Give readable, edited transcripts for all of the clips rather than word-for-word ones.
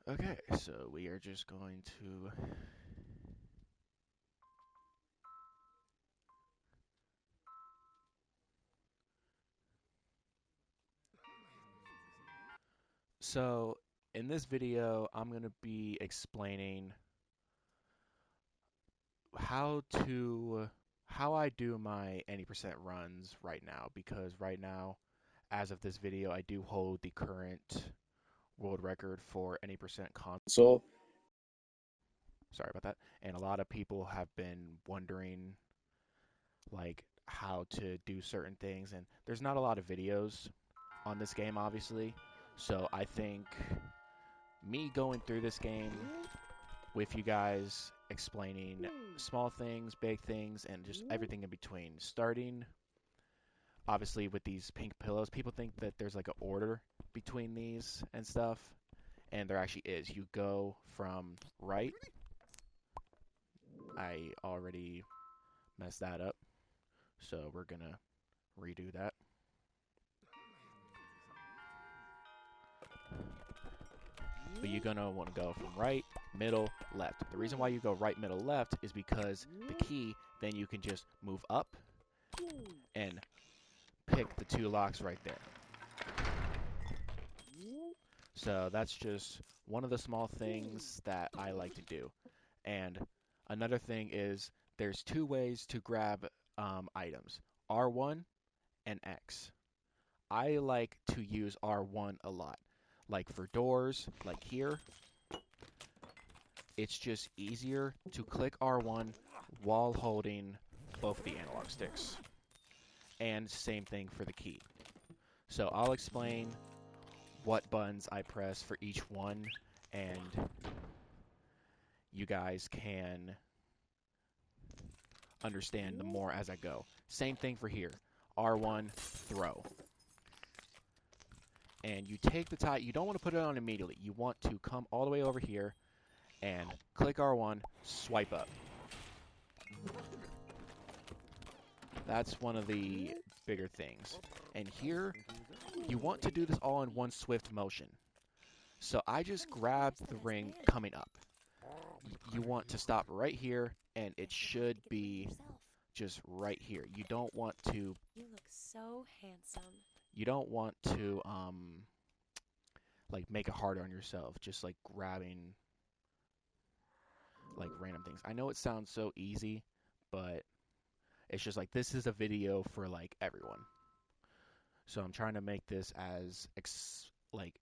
Okay, so we are just going to so in this video I'm going to be explaining how to how I do my any percent runs right now, because right now, as of this video, I do hold the current world record for any percent console. Sorry about that. And a lot of people have been wondering like how to do certain things, and there's not a lot of videos on this game, obviously. So I think me going through this game with you guys, explaining small things, big things, and just everything in between. Starting, obviously, with these pink pillows, people think that there's like an order between these and stuff, and there actually is. You go from right. I already messed that up, so we're gonna redo that. But you're gonna want to go from right, middle, left. The reason why you go right, middle, left is because the key, then you can just move up and pick the two locks right there. So that's just one of the small things that I like to do. And another thing is there's two ways to grab items, R1 and X. I like to use R1 a lot. Like for doors, like here, it's just easier to click R1 while holding both the analog sticks. And same thing for the key. So I'll explain what buttons I press for each one, and you guys can understand the more as I go. Same thing for here. R1, throw. And you take the tie, you don't want to put it on immediately. You want to come all the way over here and click R1, swipe up. That's one of the bigger things. And here, you want to do this all in one swift motion. So I just grabbed the ring coming up. You want to stop right here, and it should be just right here. You don't want to. You look so handsome. You don't want to like make it hard on yourself, just like grabbing like random things. I know it sounds so easy, but it's just like this is a video for like everyone. So I'm trying to make this as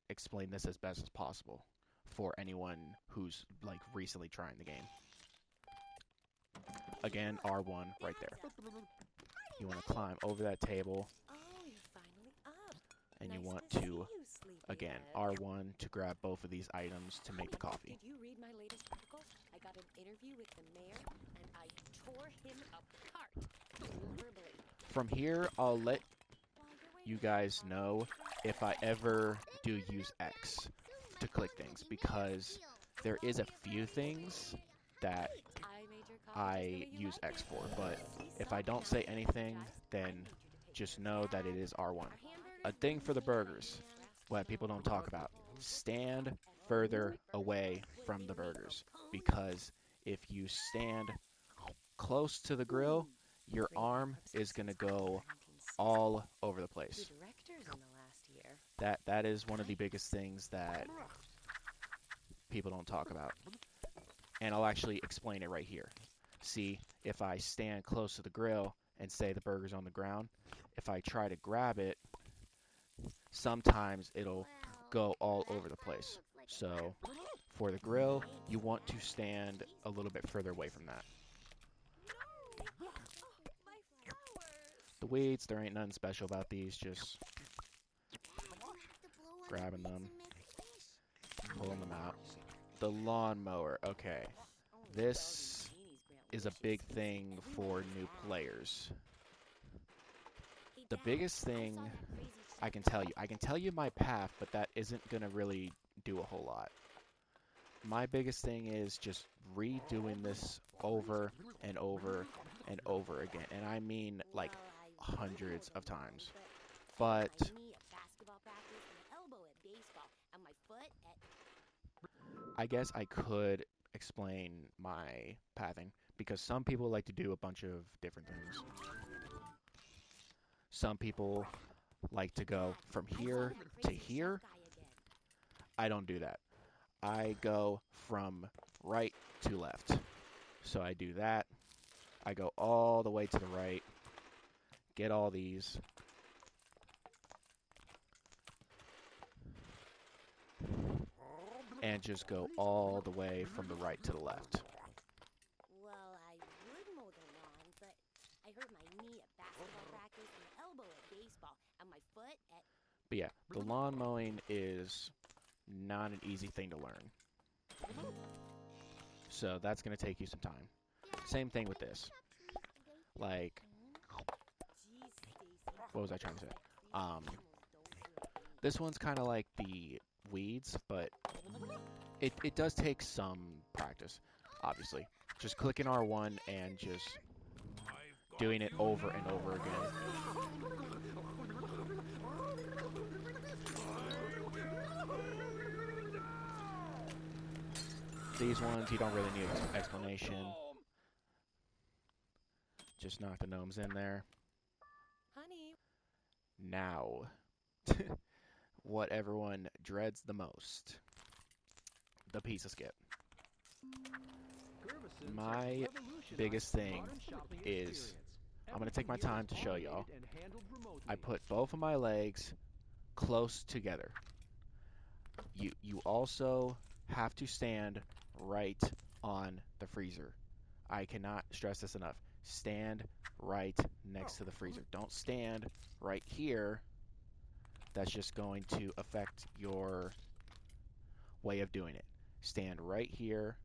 explain this as best as possible for anyone who's like recently trying the game. Again, R1 right there. You want to climb over that table, Oh, you're finally up. and you Nice want to see to, you, again, sleepyhead. R1 to grab both of these items to make the coffee. Did you read my latest article? I got an interview with the mayor, and I tore him apart. Verbally. From here, I'll let While you're you waiting, guys I'll know if I ever do use X to click things, because there is a few things that I made your coffee just the I way you use like X it. for, but See, if I stop don't now. say I anything, apologize. I then need you to take just care know of that it that. is R1. Our hamburgers A were thing for the medium rare, burgers, what so people don't talk about, stand and further burgers away with from the the burgers, maple because if you stand close to the grill, your Great arm wrap-up is going to since after the go 19th season. all over the Two place. directors in the last year. That is one of the biggest Nice. things that people don't talk about. And I'll actually explain it right here. See, if I stand close to the grill and say the burger's on the ground, if I try to grab it, sometimes it'll go all over the place. So for the grill, you want to stand a little bit further away from that. No! Oh, my flowers! The weeds, there ain't nothing special about these, just grabbing them, pulling them out. The lawnmower, okay. This is a big thing for new players. The biggest thing I can tell you my path, but that isn't going to really do a whole lot. My biggest thing is just redoing this over and over and over again. And I mean like hundreds of times. But I guess I could explain my pathing because some people like to do a bunch of different things. Some people like to go from I saw here that to crazy chef here. guy again. I don't do that. I go from right to left. So I do that. I go all the way to the right, get all these, and just go all the way from the right to the left. Well, I would mow the lawn, but I hurt my knee at basketball practice, my elbow at baseball, and my foot at... But yeah, the lawn mowing is not an easy thing to learn. So that's going to take you some time. Same thing with this. Like, Jeez, Stacy. what was I trying to say? These animals don't feel pain. This one's kind of like the weeds, but it does take some practice, obviously. Just clicking R1 and just doing it over and over again. These ones, you don't really need explanation. Just knock the gnomes in there. Honey. Now, what everyone dreads the most. The pizza skip. My biggest thing is, I'm going to take my time to show y'all. I put both of my legs close together. You also have to stand right on the freezer. I cannot stress this enough. Stand right next to the freezer. Don't stand right here. That's just going to affect your way of doing it. Stand right here.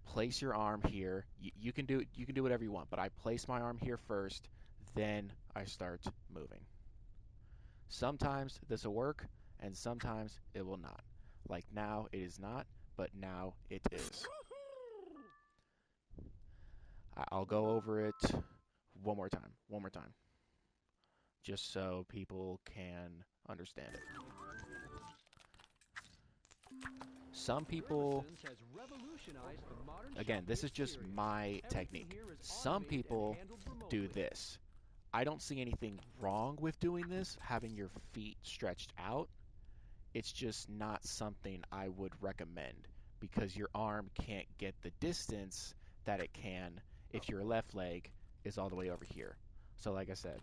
Place your arm here. You can do whatever you want, but I place my arm here first, then I start moving. Sometimes this will work, and sometimes it will not. Like now, it is not, but now it is. I'll go over it one more time, just so people can understand it. Some people, again, this is just my technique. Some people do this. I don't see anything wrong with doing this, having your feet stretched out. It's just not something I would recommend because your arm can't get the distance that it can if your left leg is all the way over here. So like I said,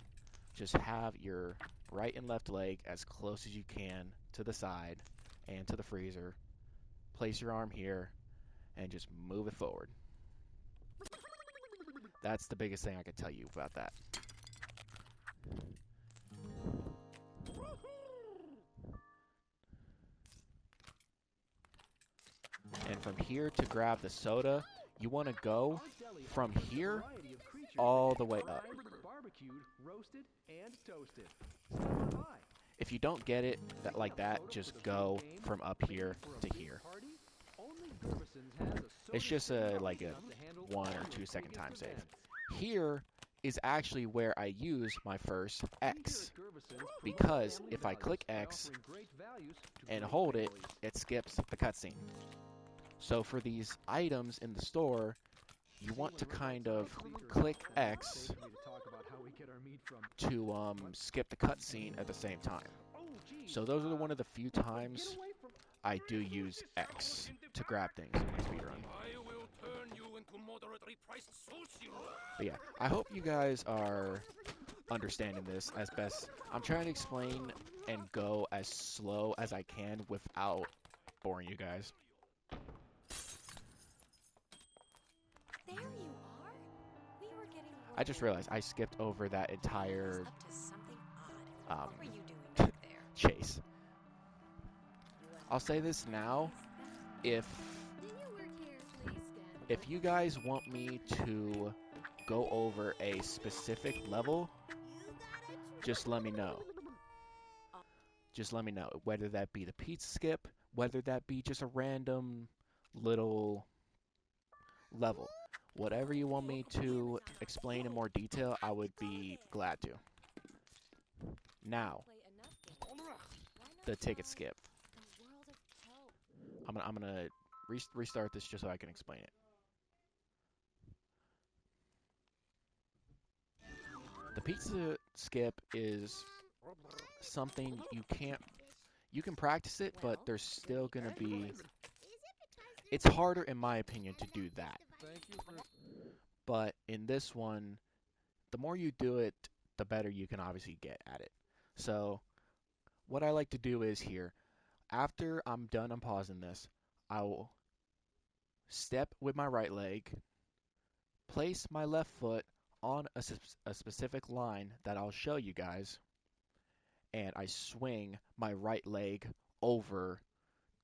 just have your right and left leg as close as you can to the side and to the freezer. Place your arm here and just move it forward. That's the biggest thing I can tell you about that. And from here to grab the soda, you want to go from here all the way up. If you don't get it like that, just go from up here to here. It's just like a 1 or 2 second time save. Here is actually where I use my first X, because if I click X and hold it, it skips the cutscene. So for these items in the store, you want to kind of click X to skip the cutscene at the same time. So those are one of the few times I do use X to grab things in my speedrun. But yeah, I hope you guys are understanding this as best. I'm trying to explain and go as slow as I can without boring you guys. There you are. We were getting I just realized I skipped over that entire up to something odd. What were you doing back there? chase. I'll say this now, if you guys want me to go over a specific level, just let me know. Just let me know, whether that be the pizza skip, whether that be just a random little level. Whatever you want me to explain in more detail, I would be glad to. Now, the ticket skip. I'm gonna restart this just so I can explain it. The pizza skip is something you can practice it, but there's still gonna be it's harder in my opinion to do that. But in this one, the more you do it, the better you can obviously get at it. So what I like to do is here, after I'm done unpausing this, I will step with my right leg, place my left foot on a specific line that I'll show you guys, and I swing my right leg over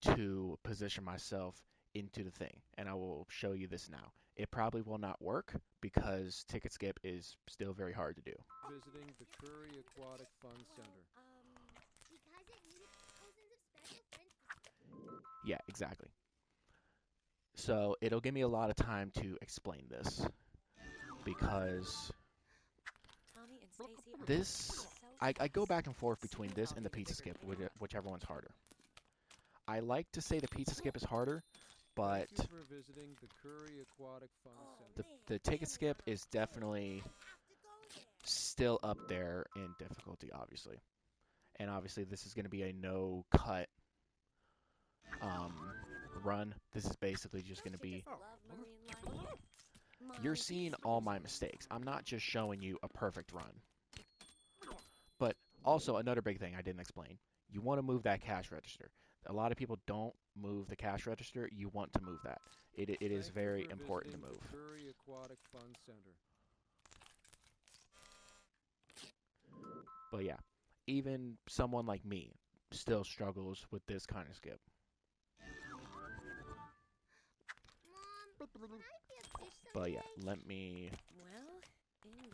to position myself into the thing. And I will show you this now. It probably will not work because ticket skip is still very hard to do. Visiting the Curry Aquatic Fun Center. Because it needed thousands of special friends. Yeah, exactly. So it'll give me a lot of time to explain this because Tommy and Stacy are this so I go back and forth between this and the pizza skip, whichever one's harder. I like to say the pizza skip is harder, but Thank you for visiting the Curry Aquatic Fun Center. the ticket skip is definitely still up there in difficulty, obviously. And obviously this is going to be a no cut run. This is basically just going to be you're seeing all my mistakes. I'm not just showing you a perfect run. But also another big thing I didn't explain. You want to move that cash register. A lot of people don't move the cash register. You want to move that. It is very important to move. Curry Aquatic Fun Center. But yeah, even someone like me still struggles with this kind of skip. But yeah, let me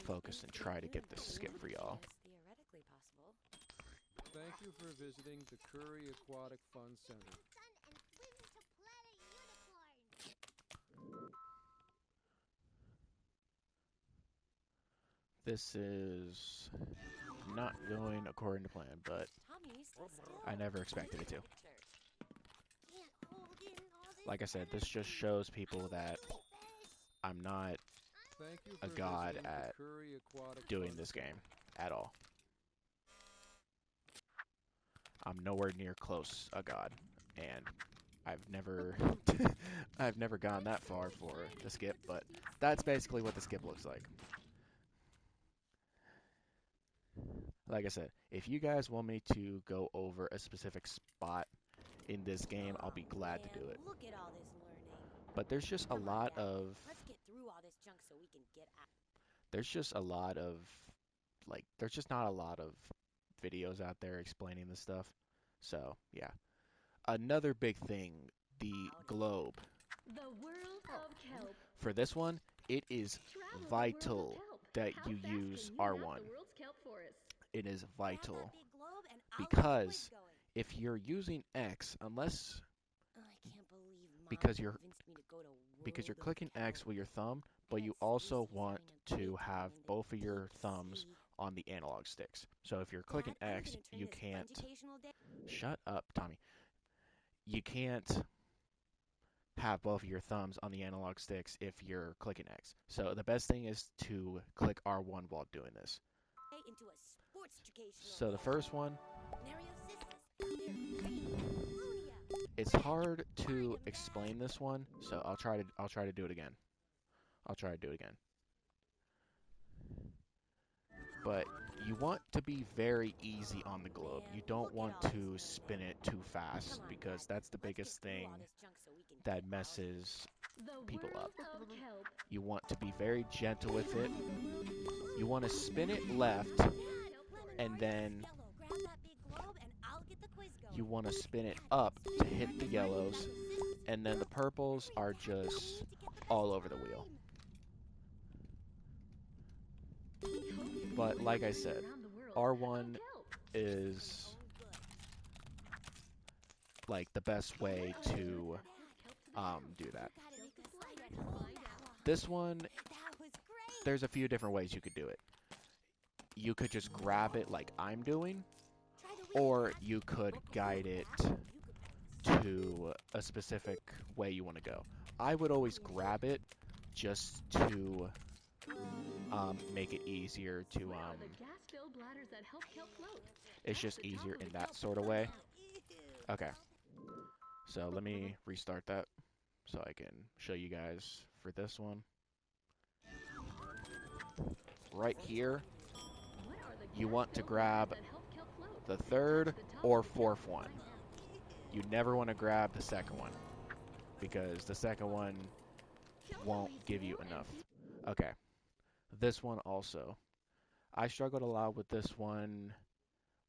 focus and try to get this skip for y'all. Theoretically possible. Thank you for visiting the Curry Aquatic Fun Center. This is not going according to plan, but I never expected it to. Like I said, this just shows people that I'm not Thank you a for god visiting the at Curry Aquatic doing Fun this Center. game at all. I'm nowhere near close a god, and I've never I've never gone that far for the skip, but that's basically what the skip looks like. Like I said, if you guys want me to go over a specific spot in this game, I'll be glad to do it. Look at all this learning. But there's just a Come on, lot Dad. of Let's get through all this junk so we can get out. there's just a lot of there's just not a lot of videos out there explaining this stuff. So, yeah. Another big thing, the globe. The world of kelp. For this one, it is Travel the vital world of kelp. that How you fast use can you map R1. the world's kelp forest? It is Grab vital that big globe and I'll get the because quiz going. if you're using X, unless I can't believe Mom because you're convinced me to go to because you're World of clicking X Kelp. with your thumb, but you Bet also Stacy's want trying to bait me have into both of your deep thumbs sea. on the analog sticks. So if you're clicking Dad, I'm X, gonna turn you this can't educational day. shut up, Tommy. You can't have both of your thumbs on the analog sticks if you're clicking X. So the best thing is to click R1 while doing this. Into a sports educational So the day. first one, Nariocissus, Lunia. it's hard to explain this one, so I'll try to do it again. I'll try to do it again. But you want to be very easy on the globe. You don't want to spin it too fast because that's the biggest thing that messes The people world up. of kelp. You want to be very gentle with it. You want to spin it left, and then you want to spin it up to hit the yellows, and then the purples are just all over the wheel. But like I said, R1 is like the best way to do that. This one, there's a few different ways you could do it. You could just grab it like I'm doing, or you could guide it to a specific way you want to go. I would always grab it just to make it easier to What are the gas-filled bladders that help kelp float? it's just easier in that sort of way. Okay, so let me restart that so I can show you guys for this one. Right here, What are the you want to gas-filled grab bladders that help kelp float? the third That's the top or of the kelp fourth float. one. You never want to grab the second one because the second one won't give you enough. Okay, this one also. I struggled a lot with this one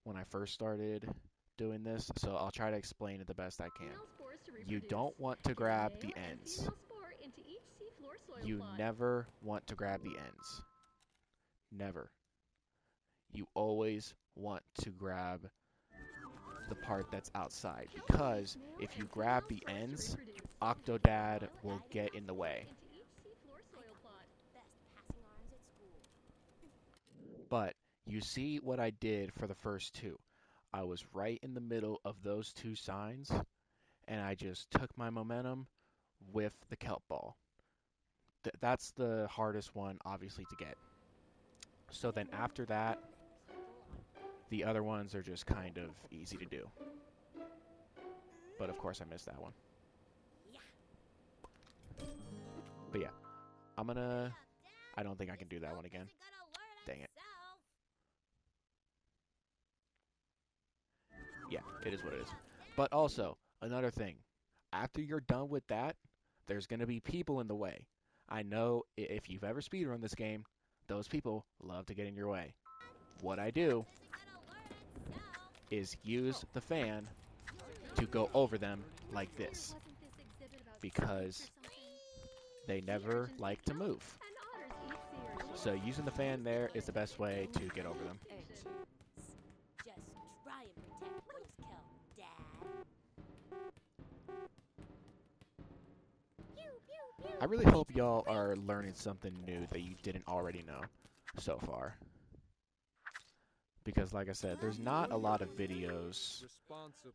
when I first started doing this, so I'll try to explain it the best I can. Female spores to You reproduce. don't want to Get a grab male the and ends. female spore into each seafloor soil You plot. never want to grab the ends. Never. You always want to grab the part that's outside because if you grab the ends, Octodad will get in the way. But you see what I did for the first two. I was right in the middle of those two signs, and I just took my momentum with the kelp ball. That's the hardest one, obviously, to get. So then after that, the other ones are just kind of easy to do. But of course I missed that one. But yeah, I don't think I can do that one again. Dang it. Yeah, it is what it is. But also, another thing. After you're done with that, there's going to be people in the way. I know if you've ever speedrun this game, those people love to get in your way. What I do is use the fan to go over them like this because they never like to move. So using the fan there is the best way to get over them. Just try and protect those kelp, Dad. I really hope y'all are learning something new that you didn't already know so far. Because like I said, there's not a lot of videos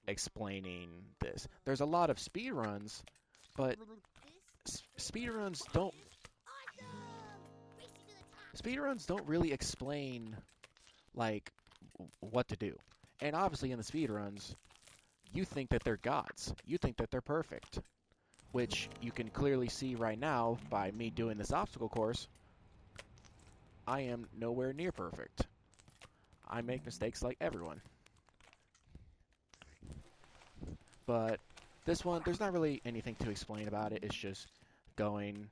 explaining this. There's a lot of speedruns, but speedruns don't really explain like what to do. And obviously in the speedruns, you think that they're gods. You think that they're perfect, which you can clearly see right now by me doing this obstacle course. I am nowhere near perfect. I make mistakes like everyone. But this one, there's not really anything to explain about it. It's just going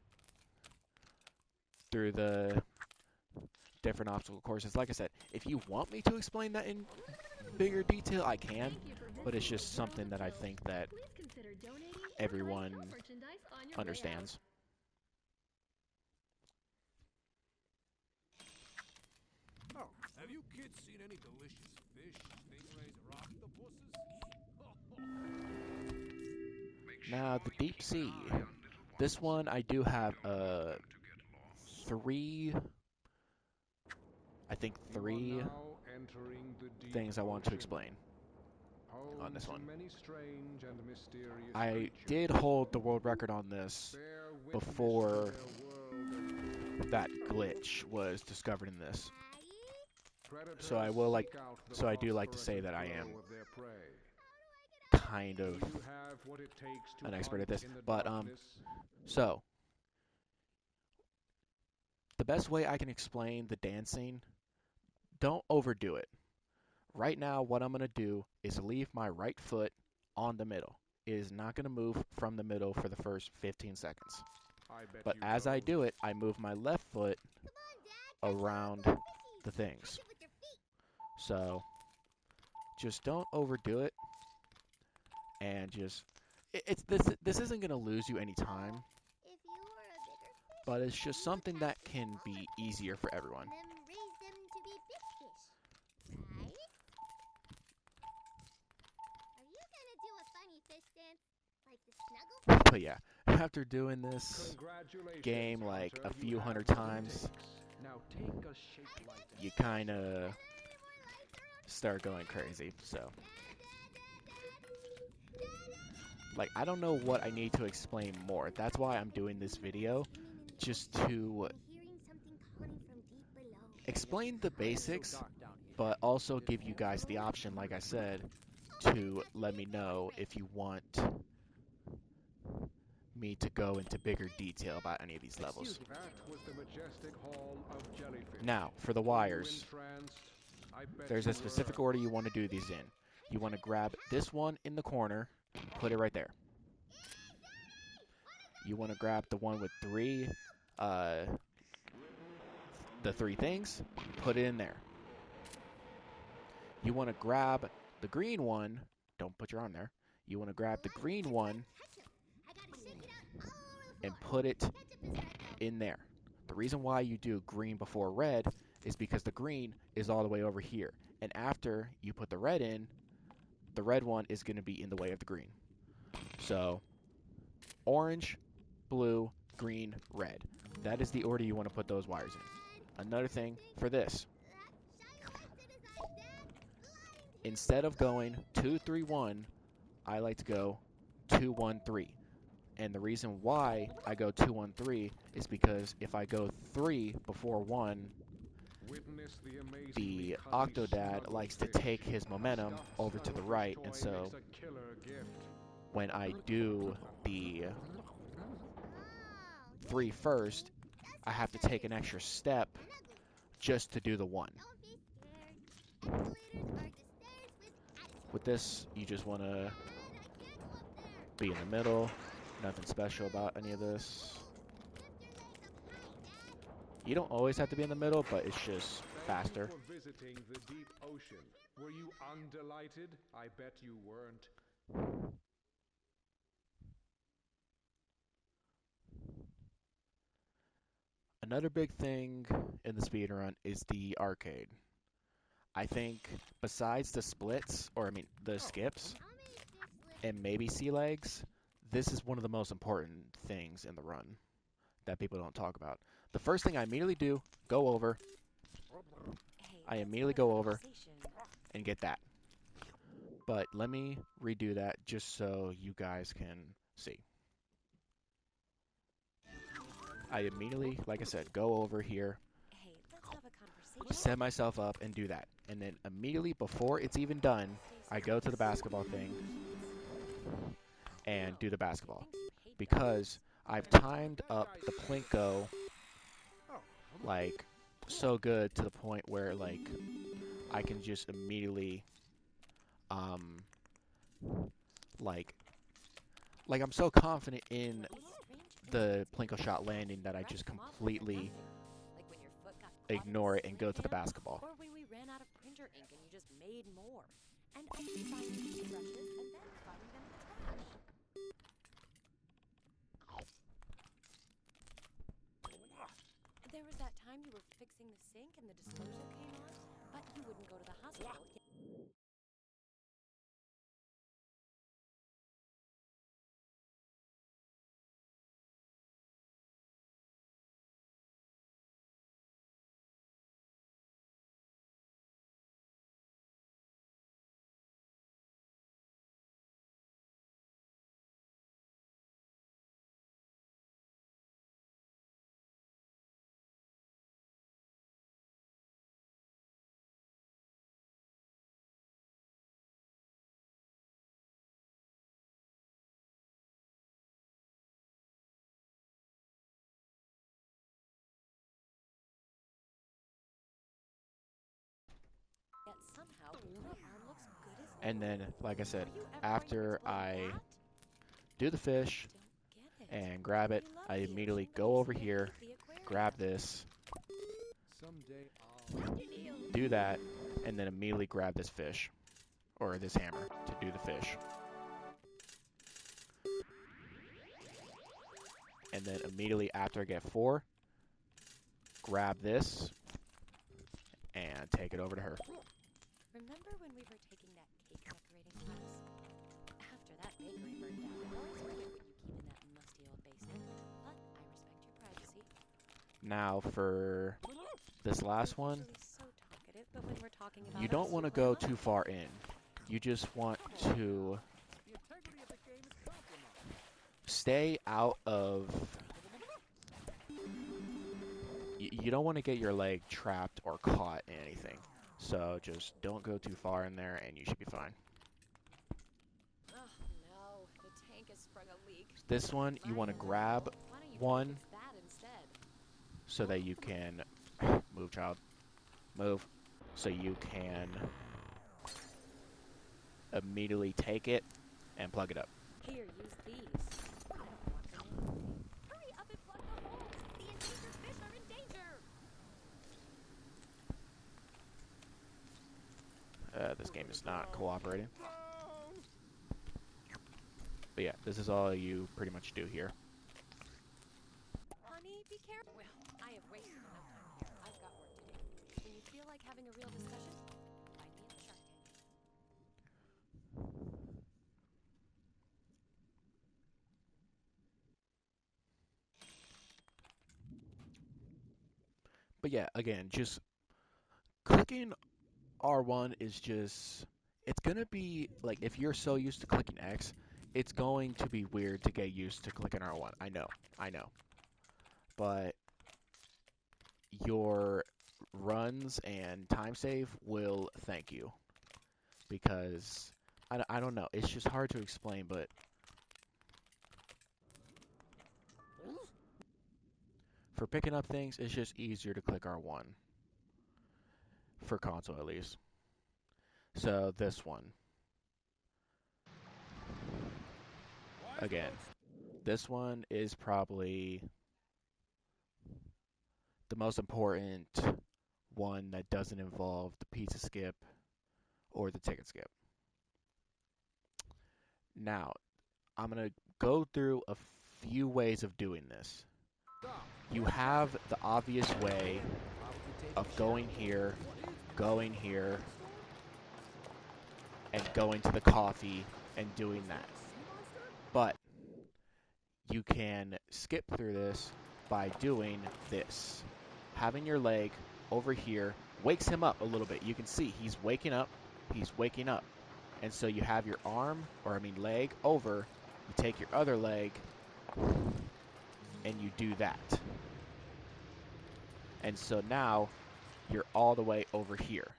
through the different obstacle courses. Like I said, if you want me to explain that in bigger detail, I can. But it's just something that I think that everyone understands. Oh, have you kids seen any delicious fish, stingrays, or octopuses? Now, the deep sea. This one, I do have three things I want to explain on this one. I did hold the world record on this before that glitch was discovered in this. So I do like to say that I am kind of an expert at this. But so the best way I can explain the dancing, don't overdo it. Right now, what I'm going to do is leave my right foot on the middle. It is not going to move from the middle for the first 15 seconds. But as I do it, I move my left foot around the things. So just don't overdo it. And just, this isn't going to lose you any time. But it's just something that can be easier for everyone. But yeah, after doing this game like a few hundred times, you kind of start going crazy. So Like, I don't know what I need to explain more. That's why I'm doing this video, just to explain the basics, but also give you guys the option, like I said, to let me know if you want me to go into bigger detail about any of these levels. Now, for the wires, there's a specific order you want to do these in. You want to grab this one in the corner, put it right there. You want to grab the one with the three things, put it in there. You want to grab the green one, don't put your arm there. You want to grab the green one and put it in there. The reason why you do green before red is because the green is all the way over here. And after you put the red in, the red one is going to be in the way of the green. So, orange, blue, green, red. That is the order you want to put those wires in. Another thing for this. Instead of going 2, 3, 1, I like to go 2, 1, 3. And the reason why I go 2, 1, 3 is because if I go 3 before 1, the Octodad likes to take his momentum over to the right, and so when I do the 3 first, I have to take an extra step just to do the 1. With this, you just want to be in the middle. Nothing special about any of this. You don't always have to be in the middle, but it's just faster. Thank you for visiting the deep ocean. Were you undelighted? I bet you weren't. Another big thing in the speedrun is the arcade. I think besides the splits, or I mean the skips, and maybe sea legs, this is one of the most important things in the run that people don't talk about. The first thing I immediately do, go over. I immediately go over and get that. But let me redo that just so you guys can see. I immediately, like I said, go over here, set myself up, and do that. And then immediately before it's even done, I go to the basketball thing and do the basketball. Because I've timed up the Plinko like so good to the point where like I can just immediately like I'm so confident in the Plinko shot landing that I just completely ignore it and go to the basketball. Or when we ran out of printer ink and you just made more. And I can find these brushes and then find them in the trash. There was that time you were fixing the sink and the disposal came on, but you wouldn't go to the hospital. Yet somehow your arm looks good as new. And then, like I said, Are you ever after going to I explain that? do the fish Don't get it. and grab it, You love I the immediately ocean, go but over you here, hate the aquarium. grab this, Someday I'll... do that, and then immediately grab this fish, or this hammer, to do the fish. And then immediately after I get 4, grab this, and take it over to her. Remember when we were taking that cake decorating class? After that bakery burned down, I always wondered what you keep in that musty old basement. But I respect your privacy. Now for this last one, Usually so talkative, but when we're talking about you don't us, want to you go are too far in. You just want to stay out of... You don't want to get your leg trapped or caught in anything. So just don't go too far in there and you should be fine. Oh no, the tank has sprung a leak. This one, you want to grab Why don't you one fix that instead? so that you can... Move, child. Move. So you can immediately take it and plug it up. Here, use these. I don't want them anyway. Hurry up and plug the holes! The endangered fish are in danger! This game is not cooperating. But yeah, this is all you pretty much do here. Honey, be careful. Well, I have wasted enough time here. I've got work to do. When you feel like having a real discussion, find me at the Shark Tank. But yeah, again, just clicking R1 is just, it's gonna be, like, if you're so used to clicking X, it's going to be weird to get used to clicking R1. I know. But your runs and time save will thank you. Because, I don't know, it's just hard to explain, but for picking up things, it's just easier to click R1. For console, at least. So, this one. Again, this one is probably the most important one that doesn't involve the pizza skip or the ticket skip. Now, I'm going to go through a few ways of doing this. You have the obvious way of going here, and going to the coffee and doing that. But you can skip through this by doing this. Having your leg over here wakes him up a little bit. You can see he's waking up. And so you have your leg over. You take your other leg and you do that. And so now you're all the way over here.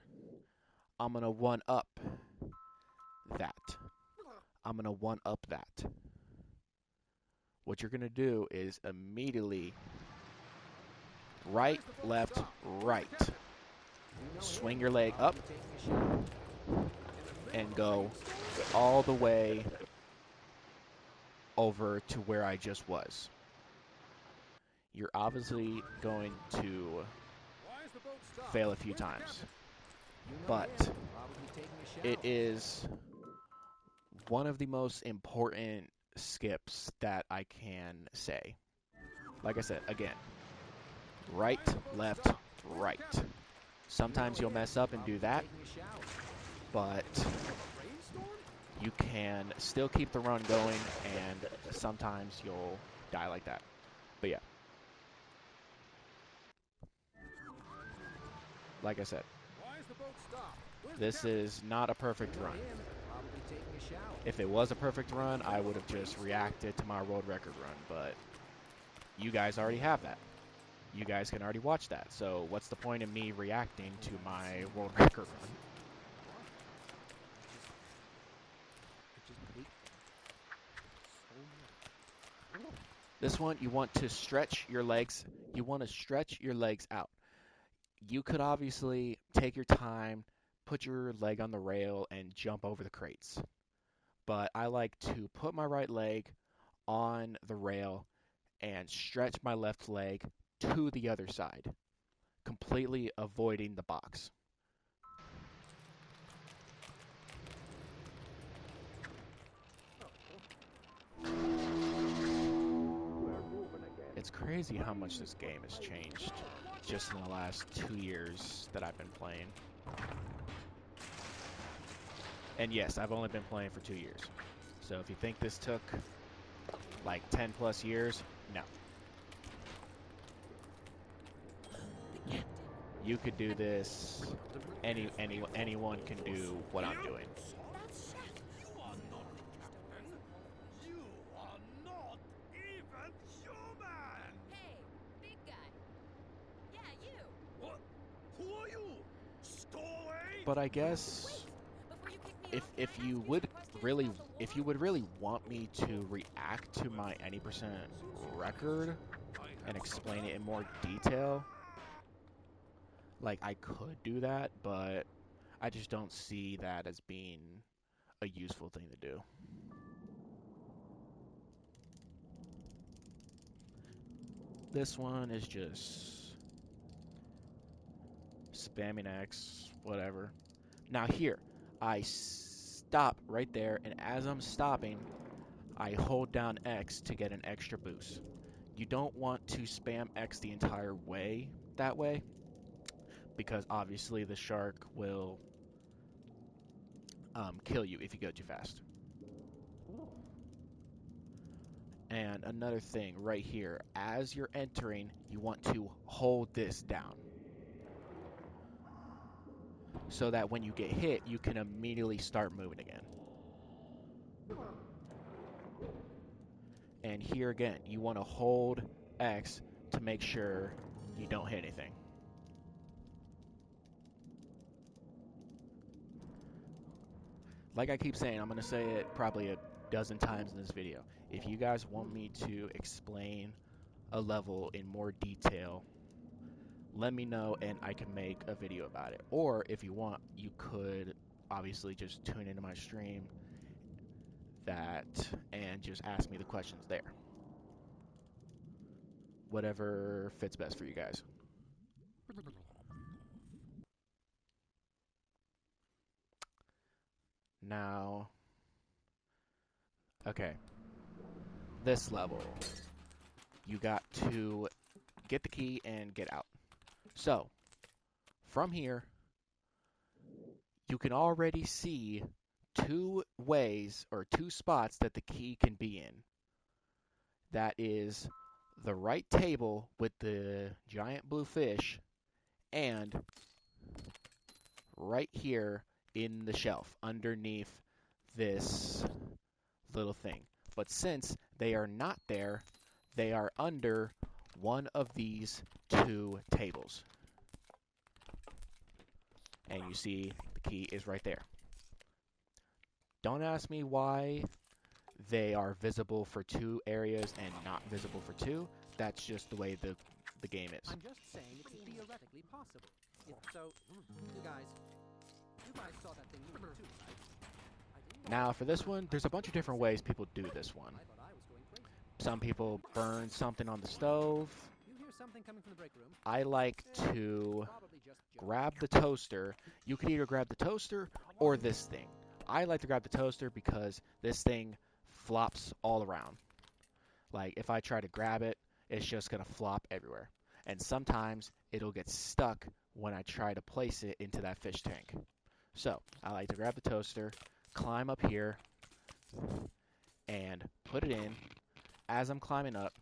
I'm going to one-up that. What you're going to do is immediately right, left, right. Swing your leg up and go all the way over to where I just was. You're obviously going to fail a few times, but it is one of the most important skips that I can say. Like I said, again, right, left, right. Sometimes you'll mess up and do that, but you can still keep the run going, and sometimes you'll die like that. But yeah. Like I said, this is not a perfect run. If it was a perfect run, I would have just reacted to my world record run, but you guys already have that. You guys can already watch that, so what's the point of me reacting to my world record run? This one, you want to stretch your legs. You want to stretch your legs out. You could obviously take your time, put your leg on the rail, and jump over the crates. But I like to put my right leg on the rail and stretch my left leg to the other side, completely avoiding the box. It's crazy how much this game has changed just in the last 2 years that I've been playing. And yes, I've only been playing for 2 years. So if you think this took like 10 plus years, no. You could do this. Anyone can do what I'm doing. But I guess if you would really want me to react to my any percent record and explain it in more detail, like I could do that, but I just don't see that as being a useful thing to do. This one is just spamming X, whatever. Now here, I stop right there, and as I'm stopping, I hold down X to get an extra boost. You don't want to spam X the entire way that way, because obviously the shark will kill you if you go too fast. And another thing right here, as you're entering, you want to hold this down so that when you get hit, you can immediately start moving again. And here again, you want to hold X to make sure you don't hit anything. Like I keep saying, I'm going to say it probably a dozen times in this video. If you guys want me to explain a level in more detail, let me know and I can make a video about it. Or if you want, you could obviously just tune into my stream and just ask me the questions there. Whatever fits best for you guys. Now, okay, this level, you got to get the key and get out. So, from here, you can already see two ways or two spots that the key can be in. That is the right table with the giant blue fish and right here in the shelf underneath this little thing. But since they are not there, they are under one of these two tables. And you see the key is right there. Don't ask me why they are visible for two areas and not visible for two. That's just the way the game is. I'm just saying it's theoretically possible. So, you guys saw that thing moving too, right? Now for this one, there's a bunch of different ways people do this one. I thought I was going crazy. Some people burn something on the stove. You hear something coming from the break room? I like to Probably just Joe. grab the toaster. You could either grab the toaster or this thing. I like to grab the toaster because this thing flops all around. Like if I try to grab it, it's just gonna flop everywhere. And sometimes it'll get stuck when I try to place it into that fish tank. So I like to grab the toaster, climb up here, and put it in. As I'm climbing up,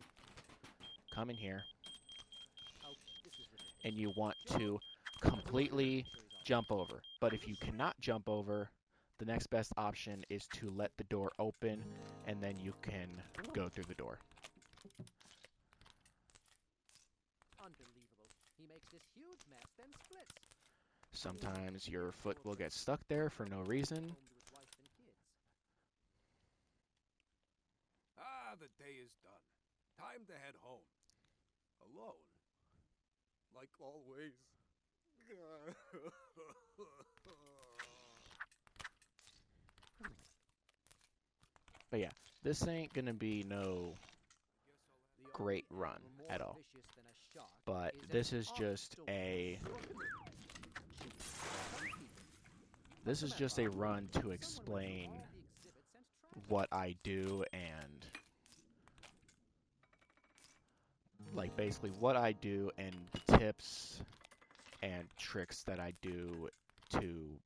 come in here, Oh, this is ridiculous. and you want to completely jump over. But if you cannot jump over, the next best option is to let the door open, and then you can go through the door. Unbelievable. He makes this huge mess, then splits. Sometimes your foot will get stuck there for no reason. Home to his wife and kids. Ah, the day is done. Time to head home. Alone. Like always. But yeah, this ain't gonna be no The great only run animal more at all. vicious than a shark But is this an is just a octodad. run to explain what I do and like basically what I do and the tips and tricks that I do to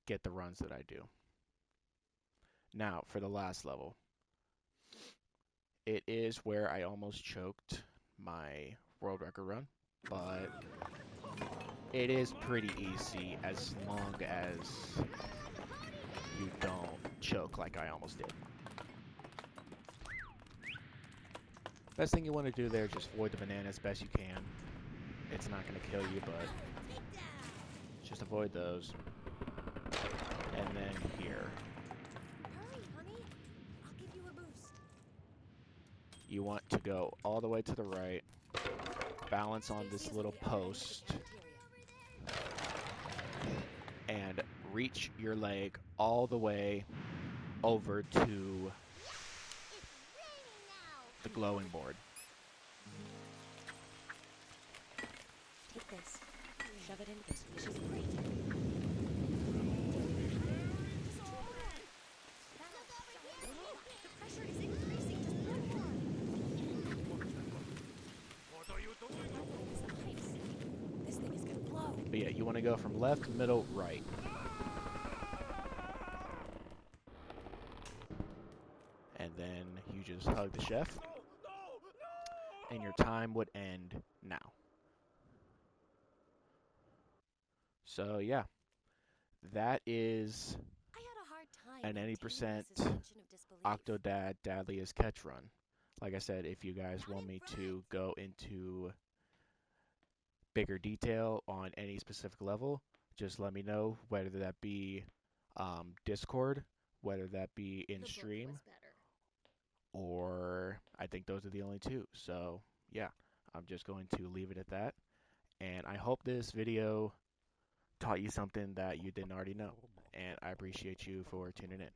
get the runs that I do. Now, for the last level, it is where I almost choked my world record run, but it is pretty easy as long as you don't choke like I almost did. Best thing you want to do there is just avoid the banana as best you can. It's not going to kill you, but just avoid those. and then here. Hurry, honey. I'll give you a boost. You want to go all the way to the right, balance on Stacy this is little on the other end of the post, cafeteria. and reach your leg all the way over to the glowing board. Take this. Shove it into this vicious grate. The pressure is increasing. Just one more. What are you doing? It's the pipes. This thing is gonna blow. But yeah, you want to go from left, middle, right. And then you just hug the chef, and your time would end now. So yeah, that is I had a hard time an containing 80% my suspension of disbelief. Octodad Dadliest catch run. Like I said, if you guys want me to go into bigger detail on any specific level, just let me know, whether that be Discord, whether that be in The book stream, was better. or I think those are the only two. So yeah, I'm just going to leave it at that. And I hope this video taught you something that you didn't already know. And I appreciate you for tuning in.